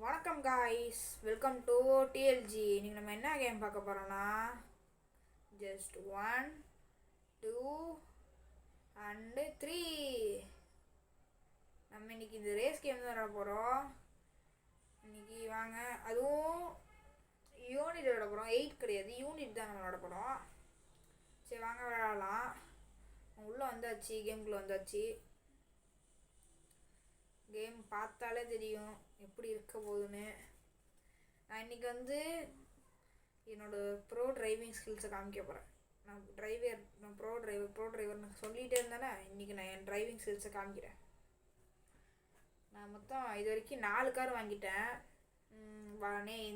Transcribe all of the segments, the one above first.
வணக்கம் guys, welcome to DLG. இன்னைக்கு நம்ம என்ன கேம் பார்க்க போகிறோன்னா, ஜஸ்ட் 1 2 அண்டு 3. நம்ம இன்னைக்கு இந்த ரேஸ் கேம் தான் விளாட போகிறோம். இன்னைக்கு வாங்க, அதுவும் யூனிட் விளாட போகிறோம். 8 கிடையாது, யூனிட் தான் நம்ம விளாட போகிறோம். சரி வாங்க விளாடலாம். உள்ளே வந்தாச்சு, கேமுக்குள்ளே வந்தாச்சு. கேம் பார்த்தாலே தெரியும் எப்படி இருக்க போகுதுன்னு. நான் இன்றைக்கி என்னோடய ப்ரோ டிரைவிங் ஸ்கில்ஸை காமிக்க போகிறேன். நான் ப்ரோ டிரைவர்னு சொல்லிகிட்டே இருந்தேனே, இன்றைக்கி நான் என் டிரைவிங் ஸ்கில்ஸை காமிக்கிறேன். நான் மொத்தம் இது வரைக்கும் 4 கார் வாங்கிட்டேன்.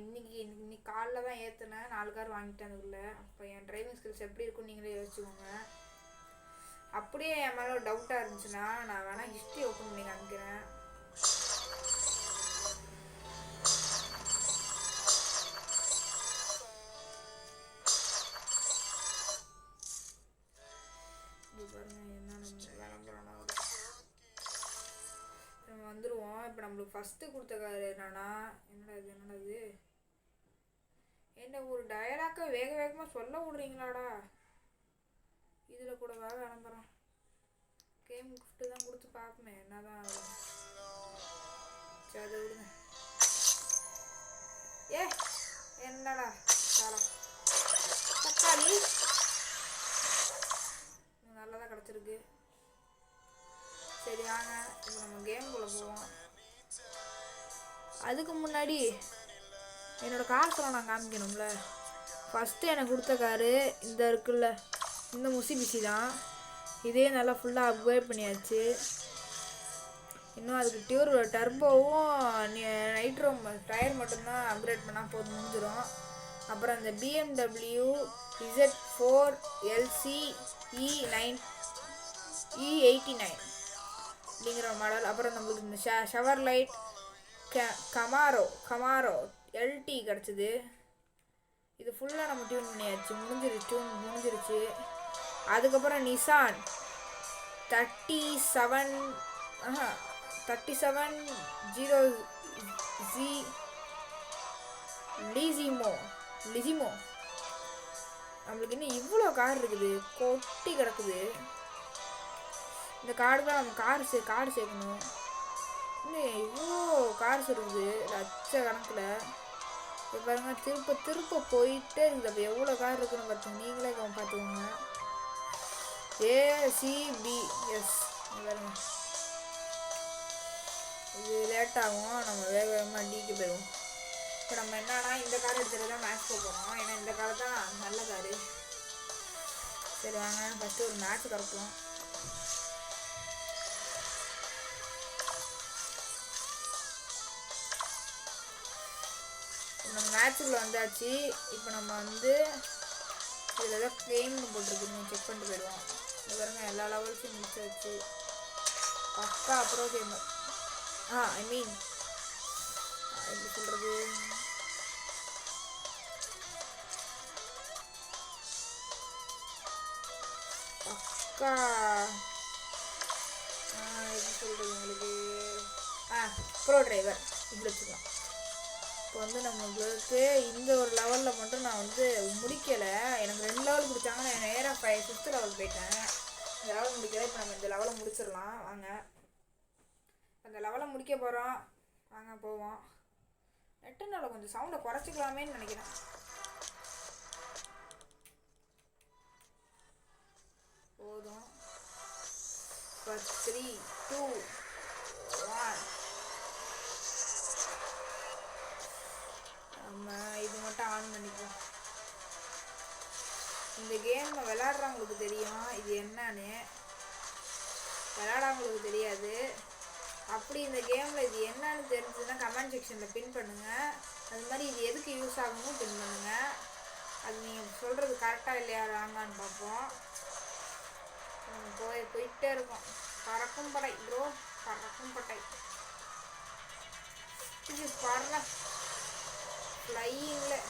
இன்னைக்கு காலைல தான் ஏற்றினேன், 4 கார் வாங்கிட்டேன் அதுக்குள்ளே. அப்போ என் டிரைவிங் ஸ்கில்ஸ் எப்படி இருக்குன்னு நீங்களே யோசிச்சுக்கோங்க. அப்படியே என் மேலே ஒரு டவுட்டாக இருந்துச்சுன்னா நான் வேணால் ஹிஸ்ட்ரி ஓப்பன் பண்ணி காமிக்கிறேன். நம்ம வந்துடுவோம். இப்போ நம்மளுக்கு ஃபஸ்ட்டு கொடுத்த கார் என்னன்னா, என்னடா இது என்ன ஒரு டயலாக்கை வேகமாக சொல்ல விடுறீங்களாடா. இதில் கூட கிளம்புறேன். கேம் கிஃப்ட்டு தான் கொடுத்து பார்ப்போமே என்னதான். சரி அதை விடுங்க. என்னடா சாரா தக்காளி நல்லதாக கிடச்சிருக்கு. சரி வாங்க இப்போ நம்ம கேமுக்குள்ளே போவோம். அதுக்கு முன்னாடி என்னோடய காசெல்லாம் நான் காமிக்கணும்ல. ஃபஸ்ட்டு எனக்கு கொடுத்த காரு இந்த இருக்குல்ல, இந்த முசிபிசி தான். இதே நல்லா ஃபுல்லாக அப்கிரேட் பண்ணியாச்சு. இன்னும் அதுக்கு டர்போவும் நைட்ரோ டயர் மட்டும்தான் அப்கிரேட் பண்ணால் போதும், முடிஞ்சிடும். அப்புறம் அந்த BMW Z4 LC E89 அப்படிங்கிற மாடல். அப்புறம் நம்மளுக்கு இந்த ஷவர் லைட் கமாரோ LT கிடச்சிது. இது ஃபுல்லாக நம்ம டியூன் பண்ணியாச்சு, முடிஞ்சிருச்சு. அதுக்கப்புறம் நிசான் 3700Z லிசிமோ. நம்மளுக்கு இன்னும் இவ்வளோ கார் இருக்குது, கொட்டி கிடக்குது. இந்த கார்டுதான் நம்ம கார்டு சேர்க்கணும். இன்னும் இவ்வளோ கார்ஸ் இருக்குது லட்சக்கணக்கில். இப்போ பாருங்க, திருப்ப போயிட்டே இருக்குது. அப்போ எவ்வளோ கார் இருக்குன்னு பார்த்துங்க, நீங்களே பார்த்துக்கோங்க. ACBS பாருங்க. இது லேட் ஆகும், நம்ம வேகமாக டிக்கு போயிடுவோம். இப்போ நம்ம என்னன்னா இந்த கார் எடுத்துகிட்டு தான் மேட்ச் போகிறோம். ஏன்னா இந்த கார் தான் நல்ல காரு. சரி வாங்க ஃபஸ்ட்டு ஒரு மேட்ச் கறப்போம். நம்ம மேட்சுக்குள்ளே வந்தாச்சு. இப்போ நம்ம இதில் ஏதோ கிளைம்னு போட்டிருக்குன்னு செக் பண்ணிட்டு போயிடுவோம். இது பாருங்க, எல்லா லெவல்ஸும் முடிச்சாச்சு. பக்கா அப்புறம் கேம் எப்படி சொல்கிறது, பக்கா எப்படி சொல்கிறது உங்களுக்கு, ப்ரோ டிரைவர் இப்படி வச்சுக்கலாம். இப்போ நம்மளுக்கு இந்த ஒரு லெவலில் மட்டும் நான் முடிக்கலை. எனக்கு 2 லெவல் பிடிச்சாங்க, நான் நேராக 5th லெவல் போயிட்டேன். இந்த லெவல் முடிக்கலை. இப்போ நம்ம இந்த லெவலை முடிச்சிடலாம் வாங்க. அந்த லெவலை முடிக்க போகிறோம், வாங்க போவோம். நெட்டுனால கொஞ்சம் சவுண்டை குறைச்சிக்கலாமேன்னு நினைக்கிறேன். போதும். இப்போ 3 2 1 நம்ம இது மட்டும் ஆன் பண்ணிப்போம். இந்த கேம் விளையாடுறவங்களுக்கு தெரியும் இது என்னன்னு, விளையாடாதவங்களுக்கு தெரியாது. அப்படி இந்த கேமில் இது என்னன்னு தெரிஞ்சதுன்னா கமெண்ட் செக்ஷனில் பின் பண்ணுங்கள். அது மாதிரி இது எதுக்கு யூஸ் ஆகணும் பின் பண்ணுங்கள். அது நீங்கள் சொல்கிறது கரெக்டாக இல்லையா ராங்கான்னு பார்ப்போம். போயிட்டே இருக்கும். பறக்கும் படை ப்ரோ, பறக்கும் படை. இது பறல ஃப்ளையிங்கில்.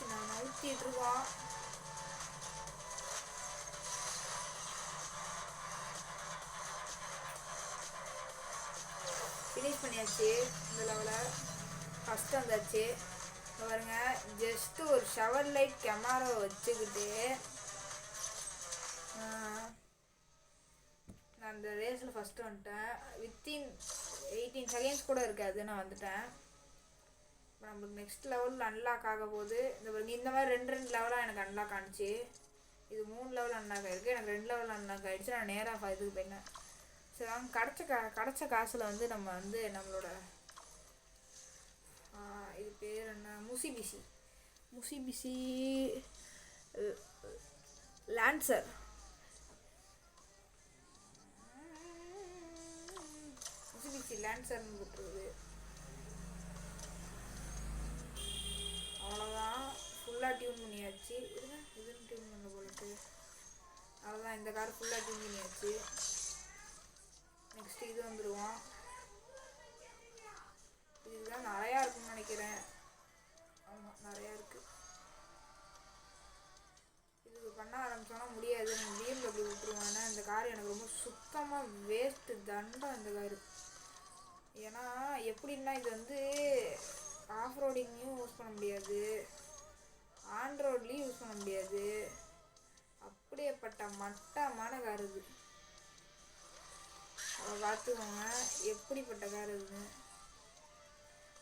நான் நவுத்திட்டு இருக்கோம். ஃபினிஷ் பண்ணியாச்சு. இந்த லெவலில் ஃபஸ்ட்டு வந்தாச்சு. பாருங்க, ஜஸ்ட்டு ஒரு ஷவர் லைட் கேமரா வச்சுக்கிட்டு நான் அந்த ரேஸில் ஃபஸ்ட்டு வந்துட்டேன். வித்தின் 18 செகண்ட்ஸ் கூட இருக்காது, நான் வந்துட்டேன். இப்போ நம்மளுக்கு நெக்ஸ்ட் லெவலில் அன்லாக் ஆக போகுது. இந்த மாதிரி ரெண்டு லெவலாக எனக்கு அன்லாக் ஆனிச்சு. இது 3 லெவல் அன்லாக் ஆகிருக்கு. எனக்கு 2 லெவல் அன்லாக் ஆகிடுச்சு. நான் நேராக இதுக்கு போயிட்டேன். சரி, வாங்க கிடச்ச காசில் வந்து நம்ம வந்து நம்மளோட இது பேர் என்ன, முசிபிசி லான்சர் லான்சர்னு போட்டுருக்குது. அவ்வளோதான், ஃபுல்லாக டியூன் பண்ணியாச்சு. இதுன்னு டியூன் பண்ண போலட்டு. அவ்வளோதான், இந்த கார் ஃபுல்லாக டியூன் பண்ணியாச்சு. நெக்ஸ்ட் இது வந்துடுவோம். இதுதான் நிறையா இருக்குன்னு நினைக்கிறேன். ஆமாம், நிறையா இருக்குது. இதுக்கு பண்ண ஆரம்பிச்சோன்னா முடியாது. நம்ம பிஎம்டபிள்யூ அப்படி விட்டுருவோம். ஏன்னா இந்த கார் எனக்கு ரொம்ப சுத்தமாக வேஸ்ட்டு தண்டம் இந்த காரு. ஏன்னா எப்படின்னா இது வந்து ஆஃப் ரோடிங்லையும் யூஸ் பண்ண முடியாது, ஆன் ரோட்லேயும் யூஸ் பண்ண முடியாது. அப்படியேப்பட்ட மட்டமான கார் இது. பார்த்துக்கோங்க எப்படிப்பட்ட கார் இதுன்னு.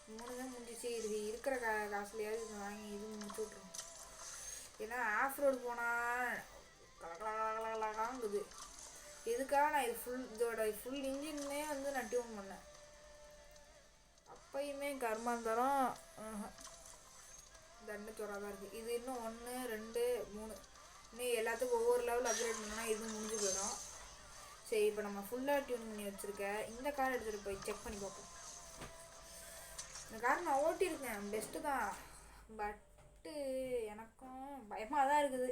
3 தான் முடிஞ்சிச்சு. இது இருக்கிற காசுலையாவது இது வாங்கி இது முடிச்சு விட்ருவோம். ஏன்னா ஆஃப் ரோடு போனால் கலகலகலகலகாங்குது. இதுக்காக நான் இதோட ஃபுல் இன்ஜின்னே வந்து நான் டியூன் பண்ணேன். அப்பயுமே கர்மாந்தரம் தண்டச்சோராக தான் இருக்குது. இது இன்னும் 1 2 3 இன்னும் எல்லாத்துக்கும் ஒவ்வொரு லெவல் அப்கிரேட் பண்ணோன்னா இது முடிஞ்சு போயிடும். சரி, இப்போ நம்ம ஃபுல்லாக டியூன் பண்ணி வச்சுருக்க இந்த கார் எடுத்துகிட்டு போய் செக் பண்ணி பார்ப்போம். இந்த கார் நான் ஓட்டியிருக்கேன், பெஸ்ட்டு தான். பட்டு எனக்கும் பயமாக தான் இருக்குது.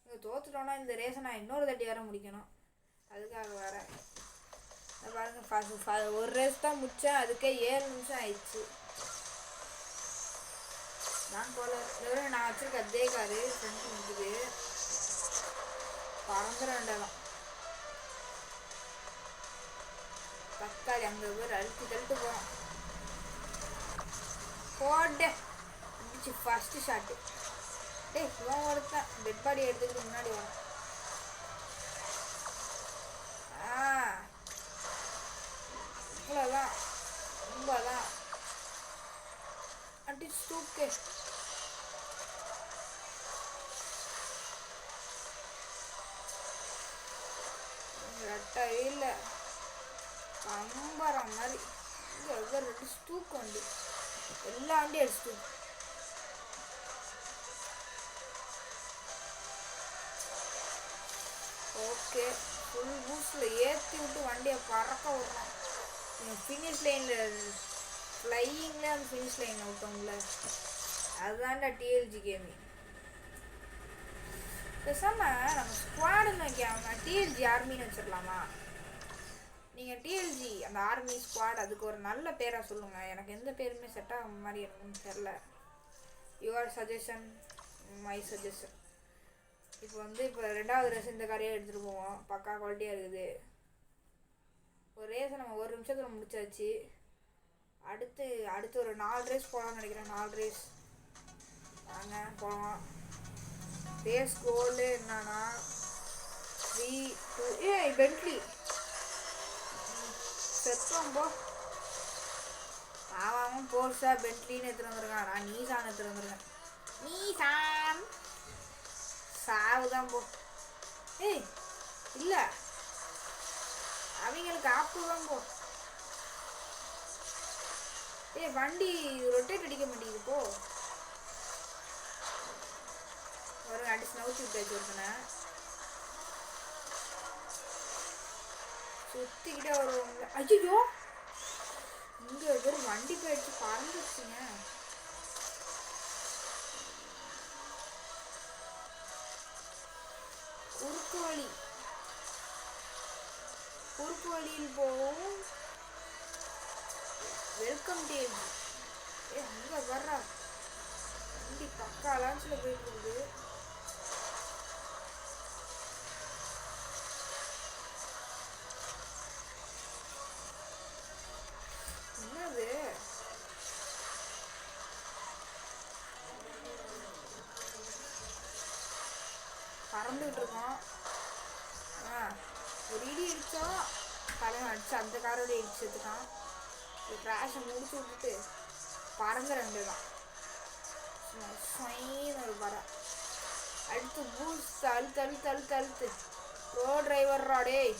இங்கே தோற்றுட்டோன்னா இந்த ரேஸை நான் இன்னொரு தட்டி வேற முடிக்கணும். அதுக்காக வேறு பாருங்க, ஒரு ரேஸ் தான் முடித்தேன். அதுக்கே 7 நிமிஷம் ஆயிடுச்சு. நான் போல நான் வச்சுருக்க அதே காரு ஃப்ரெண்ட் முடிக்குது. பறந்துட வேண்டாம். தக்காளி அங்கே பேர் தள்ளிட்டு போகிறோம். போட்டே முடிச்சு ஃபஸ்ட்டு ஷாட்டு. இவன் ஒருத்தன் டெட் பாடி எடுத்துக்கிட்டு முன்னாடி வரும். இவ்வளோதான், ரொம்பதான் அடிச்சு தூக்கு. ரெட்டவே இல்லை, கம்பரம் மாதிரி. இங்கே 2 ஸ்டூக்கு வண்டி, எல்லா வண்டியும் அடிச்சு. ஓகே, ஃபுல் பூஸ்டில் ஏற்றி விட்டு வண்டியை பறக்க விடணும். ஃபினிஷ் லைனில் ஃப்ளையிங்கில் அந்த ஃபினிஷ் லைனில் விட்டோம்ல, அதுதான்டா டிஎல்ஜி கேமிங். பேசாமல் நம்ம ஸ்குவாடுன்னு வைக்காம டிஎல்ஜி ஆர்மின்னு வச்சிடலாமா? நீங்கள் டிஎல்ஜி அந்த ஆர்மி ஸ்குவாட் அதுக்கு ஒரு நல்ல பேராக சொல்லுங்கள். எனக்கு எந்த பேருமே செட் ஆக மாதிரி எனக்குன்னு தெரில. Your suggestion, my suggestion. இப்போ 2வது ரேஸ் இந்த காரையே எடுத்துகிட்டு போவோம். பக்கா குவாலிட்டியாக இருக்குது. ஒரு ரேஸை நம்ம 1 நிமிஷத்தில் முடிச்சாச்சு. அடுத்து ஒரு 4 ரேஸ் போகலான்னு நினைக்கிறேன். 4 ரேஸ் வாங்க போகலாம். ரேஸ் கோல் என்னன்னா 3 2 பென்ட்லி செத்தோம்போ. அவன் போர்ஸா பென்ட்லின்னு எடுத்துகிட்டு வந்துருக்கான். நான் நீசான் எடுத்துகிட்டு வந்துருக்கேன். நீசான் சாவுதான் போ. இல்லை, அவங்களுக்கு ஆப்பு தான் போ. வண்டி ரொட்டேட் அடிக்க மாட்டேங்குது போ. ஒரு அடிச்சு நவுத்தி விட்டாச்சு. ஒருத்தனை சுத்திக்கிட்டே வருவாங்க. ஐயோ, இங்கே ஒரு வண்டி போயிடுச்சு, பறந்துச்சுங்க. குறுக்கு வழியில் போவோம். வெல்கம் டேஜ். அங்கே வர்றா வண்டி பக்கா லான்ச்சில் போயிட்டு இருக்குது. வந்துக்கிட்டு இருக்கோம். ஒரு இடி இடித்தோம், தலைவன் அடிச்சு அந்த காரோட இடிச்சதுக்கான். ஒரு கிராஷை முடிச்சு விட்டுட்டு பறந்த 2 தான் ஒரு படம். அடுத்து பூஸ்ட் அழுத்து அழுத்து அழுத்து அழுத்து. ப்ரோ டிரைவர்ரா டேய்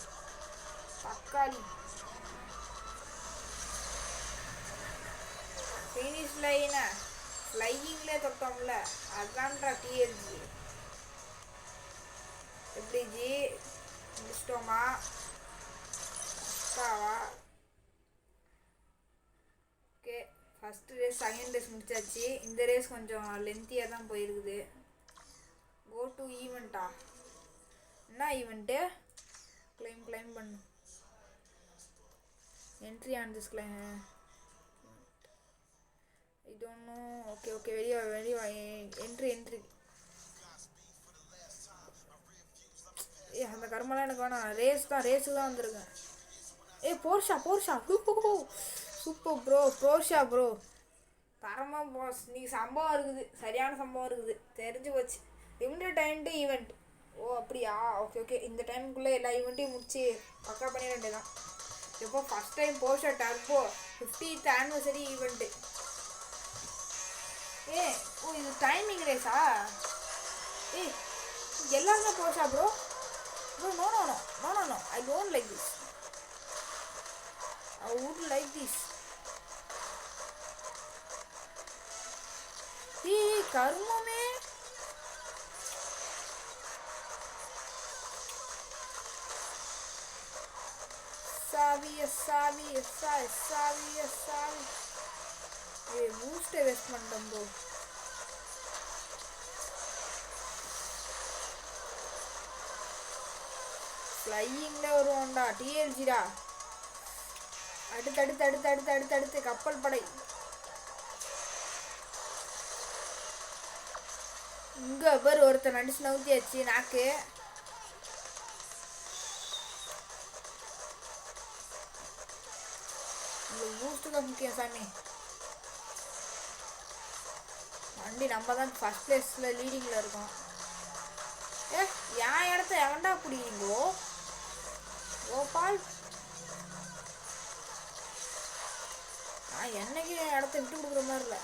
தக்காளி. ஃபினிஷ் லைனை ஃப்ளையிங்லேயே தொட்டோம்ல, அதான்டா டிஎல்ஜி. எப்படி ஜி முடிச்சிட்டோமா? Okay, first race second race முடிச்சாச்சு. இந்த ரேஸ் கொஞ்சம் லென்த்தியாக தான் போயிருக்குது. கோ டு ஈவெண்ட்டா? என்ன ஈவெண்ட்டு? கிளைம் பண்ணு. Entry on this claim. I don't know. Okay வெளியே என்ட்ரி. அந்த கர்மெல்லாம் எனக்கு வேணாம். ரேஸுக்கு தான் வந்திருக்கேன். Porsche super bro. Porsche bro தரமாக போஸ். இன்னைக்கு சம்பவம் இருக்குது, சரியான சம்பவம் இருக்குது. தெரிஞ்சு போச்சு. Limited time to event. ஓ அப்படியா? ஓகே இந்த டைமுக்குள்ளே எல்லா ஈவெண்ட்டையும் முடிச்சு பக்கா பண்ணிட வேண்டியதான். எப்போ first time Porsche turbo 50th anniversary event. இது டைமிங் ரேஸா? எல்லாருமே Porsche bro? No. I don't like this. I would like this. கருமமே. சாவி. பூஸ்டை வேஸ்ட் பண்ணிட்டோம் ப்ரோ. ஃப்ளையிங்கில் வருவோம்டா டிஎல்ஜிடா. அடுத்து கப்பல் படை. இங்கே பேர் ஒருத்தர் நடிச்சு நவுத்தியாச்சு நாக்கு. உங்களுக்கு பூஸ்ட்டு தான் முக்கியம் சாமி. வண்டி நம்ம தான் ஃபஸ்ட் பிளேஸில் லீடிங்கில் இருக்கோம். என் இடத்த எவன்டா பிடிக்கிறீங்கோ கோபால்? நான் என்னைக்கு இடத்த விட்டு கொடுக்குற மாதிரி இல்லை.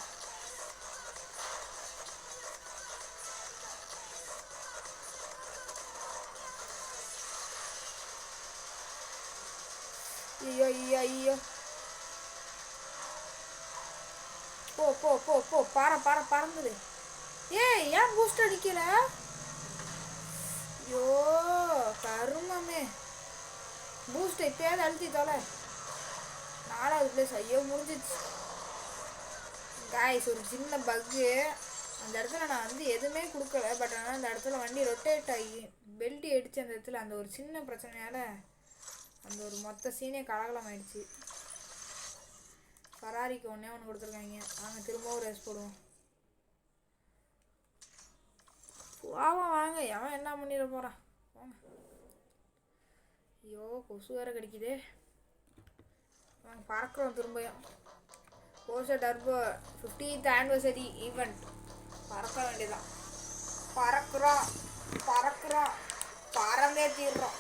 ஐயோ போ பறந்துடு. ஏன் பூஸ்ட் அடிக்கல? ஐயோ கருமமே. பூஸ்ட் இப்போயாவது அழுத்தி தொலை. 4வது பிளேஸ். ஐயோ முடிஞ்சிச்சு காய்ஸ். ஒரு சின்ன பக்கு. அந்த இடத்துல நான் வந்து எதுவுமே கொடுக்கல. பட் ஆனால் அந்த இடத்துல வண்டி ரொட்டேட் ஆகி பெல்ட் அடித்து அந்த இடத்துல அந்த ஒரு சின்ன பிரச்சனையால் அந்த ஒரு மொத்த சீனே கலகலம் ஆயிடுச்சு. ஃபராரிக்கு ஒன்றே கொடுத்துருக்காங்க. நாங்கள் திரும்பவும் ரேஸ் போடுவோம். வாங்க எவன் என்ன பண்ணிட போகிறான் வாங்க. ஐயோ கொசு வேறு கிடைக்குது. வாங்க பறக்கிறோம் திரும்பியும். Porsche turbo 50th anniversary event. பறக்க வேண்டியதான். பறக்கிறோம் பறந்தே தீர்றோம்.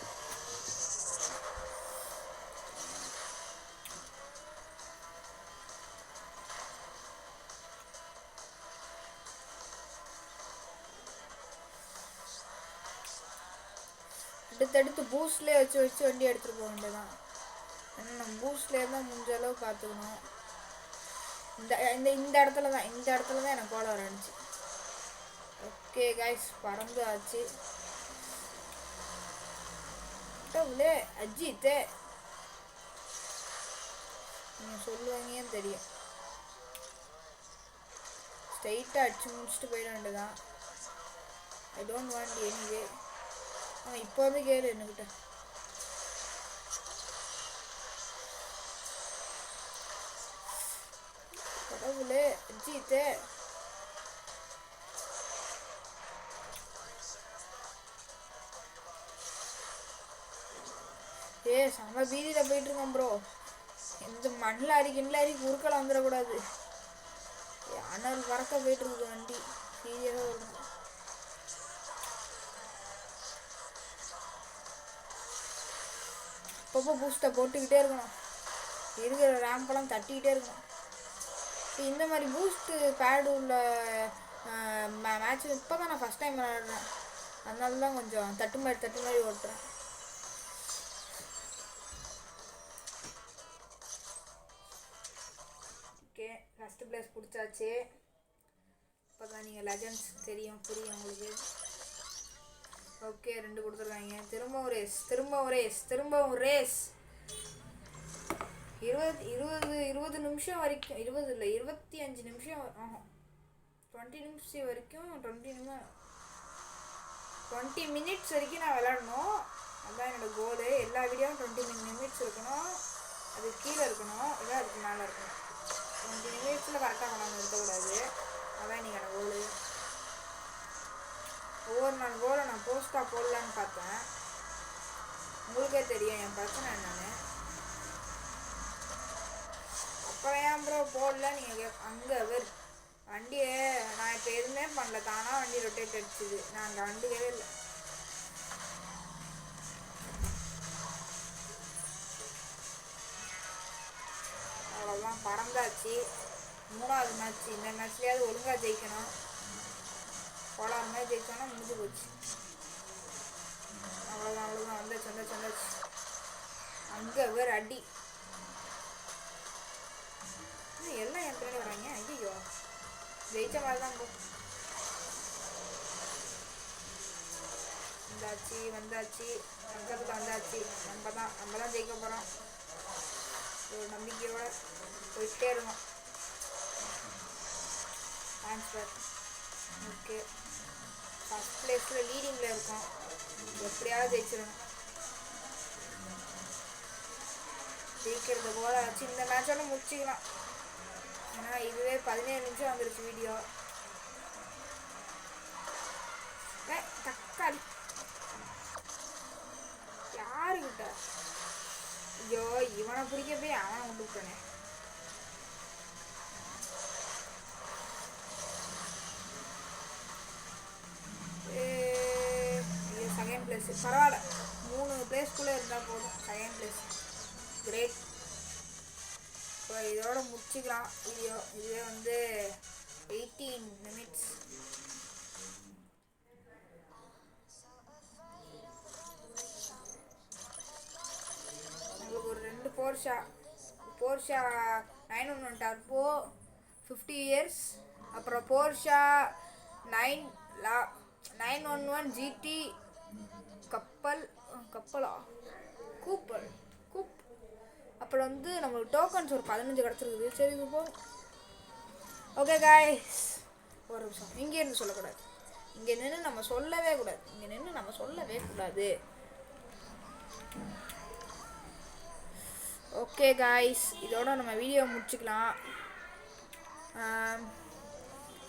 அடுத்தடுத்து பூஸ்ட்லேயே வச்சு வண்டி எடுத்துகிட்டு போக வேண்டியதான். ஏன்னா நம்ம பூஸ்ட்லேயே தான் முடிஞ்ச அளவு பார்த்துக்கணும். இந்த இடத்துல தான் எனக்கு கோலம் வரணுச்சு. ஓகே கைஸ் பறந்து ஆச்சு. அஜித்தே நீங்கள் சொல்லுவாங்கன்னு தெரியும். ஸ்ட்ரைட்டாக அடிச்சு முடிச்சுட்டு போயிட வேண்டியதான். I don't want anyway. இப்போ வந்து கேளு என்கிட்ட. கடவுளே அஜித்தே. செம பீதியில் போயிட்டுருக்கோம் ப்ரோ. இந்த மண்ணில் கிண்லாரி குறுக்களை வந்துடக்கூடாது. அனல் பறக்க போயிட்டுருக்குது வண்டி. சீரியஸாக வரும். அப்பப்போ பூஸ்ட்டை போட்டுக்கிட்டே இருக்கணும், இருக்கிற ரேம்பெல்லாம் தட்டிக்கிட்டே இருக்கணும். இந்த மாதிரி பூஸ்ட்டு பேடு உள்ள மேட்ச் இப்போ தான் நான் ஃபஸ்ட் டைம் விளாடுறேன், அதனால தான் கொஞ்சம் தட்டு மாதிரி ஓட்டுறேன். ஓகே, ஃபஸ்ட்டு ப்ளேஸ் பிடிச்சாச்சு. இப்போ தான் நீங்கள் லெஜண்ட்ஸ் புரியும் உங்களுக்கு. ஓகே, 2 கொடுத்துருக்காங்க. திரும்பவும் ரேஸ் 20 நிமிஷம் வரைக்கும், 20 இல்லை 25 நிமிஷம், 20 நிமிஷம் வரைக்கும், 20 மினிட்ஸ் வரைக்கும் நான் விளாடணும். அதுதான் என்னோடய கோலு. எல்லா வீடியோவும் 20 மினிட்ஸ் இருக்கணும், அது கீழே இருக்கணும், இதான் அதுக்கு மேலே இருக்கணும். 20 நிமிஷத்தில் கரெக்டாக கொண்டாந்து இருக்கக்கூடாது, அதான் என்னோட கோலு. ஒவ்வொரு நாள் கோலை நான் போஸ்ட்டாக போடலான்னு பார்த்தேன், உங்களுக்கே தெரியும் என் பிரச்சனை என்னன்னு. அப்புறம் ஏன் ப்ரோ போடல நீங்கள் அங்கே வண்டியை நான் இப்போ எதுவுமே பண்ணல, தானாக வண்டி ரொட்டேட் அடிச்சுது, நான் அங்கே கண்டுக்கவே இல்லை. அவ்வளோதான், பறந்தாச்சு. 3வது மேட்ச், இந்த மேட்ச்லேயாவது ஒழுங்காக ஜெயிக்கணும். போலார் மாதிரி ஜெயிச்சோன்னா முடிஞ்சு போச்சு. அவ்வளோதான் வந்தாச்சு. அங்கே அடி எல்லாம் என் பின்னாடி வராங்க. ஐயோ, ஜெயிச்ச மாதிரி தான் போ. வந்தாச்சு பக்கத்தில் வந்தாச்சு. நம்ம தான் ஜெயிக்க போகிறோம், ஒரு நம்பிக்கையோடு போயிட்டே இருக்கோம். ட்ரான்ஸ்ஃபர். ஓகே, ஃபஸ்ட் ப்ளேஸில் லீடிங்கில் இருக்கோம், எப்படியாவது ஜெயிச்சிடணும். ஜெயிக்கிறது போல வச்சு இந்த மேட்சோட முடிச்சிக்கலாம். ஏன்னா இதுவே 17 நிமிஷம் வந்துருச்சு வீடியோ. தக்காளி யாருக்கிட்ட? ஐயோ, இவனை பிடிக்க போய் அவனை கொண்டு விட்டானே. செகண்ட் பிளேஸ் பரவாயில்ல, 3 பிளேஸ்க்குள்ளே இருந்தால் போதும். Second place great. இப்போ இதோட முடிச்சுக்கலாம் வீடியோ. இதுவே 18 நிமிட்ஸ். உங்களுக்கு ஒரு 2 போர்ஷா 911 டர்போ 50 இயர்ஸ், அப்புறம் போர்ஷா 911 GT கப்பலா கூப். அப்புறம் நம்மளுக்கு டோக்கன்ஸ் ஒரு 15 கிடச்சிருக்குது. சரி, இது போ. ஓகே காய்ஸ், ஒரு நிமிஷம். இங்கே இருந்து சொல்லக்கூடாது, இங்கே நின்று நம்ம சொல்லவே கூடாது. ஓகே காய்ஸ், இதோட நம்ம வீடியோ முடிச்சுக்கலாம்.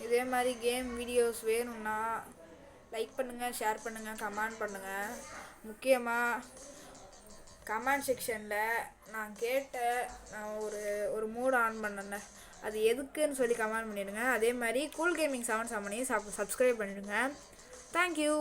இதே மாதிரி கேம் வீடியோஸ் வேணும்னா லைக் பண்ணுங்கள், ஷேர் பண்ணுங்கள், கமெண்ட் பண்ணுங்கள். முக்கியமாக கமெண்ட் செக்ஷனில் நான் ஒரு மூட் ஆன் பண்ணேன், அது எதுக்குன்னு சொல்லி கமெண்ட் பண்ணிவிடுங்க. அதே மாதிரி கூல் கேமிங் 7 சப்ஸ்கிரைப் பண்ணிவிடுங்க. தேங்க்யூ.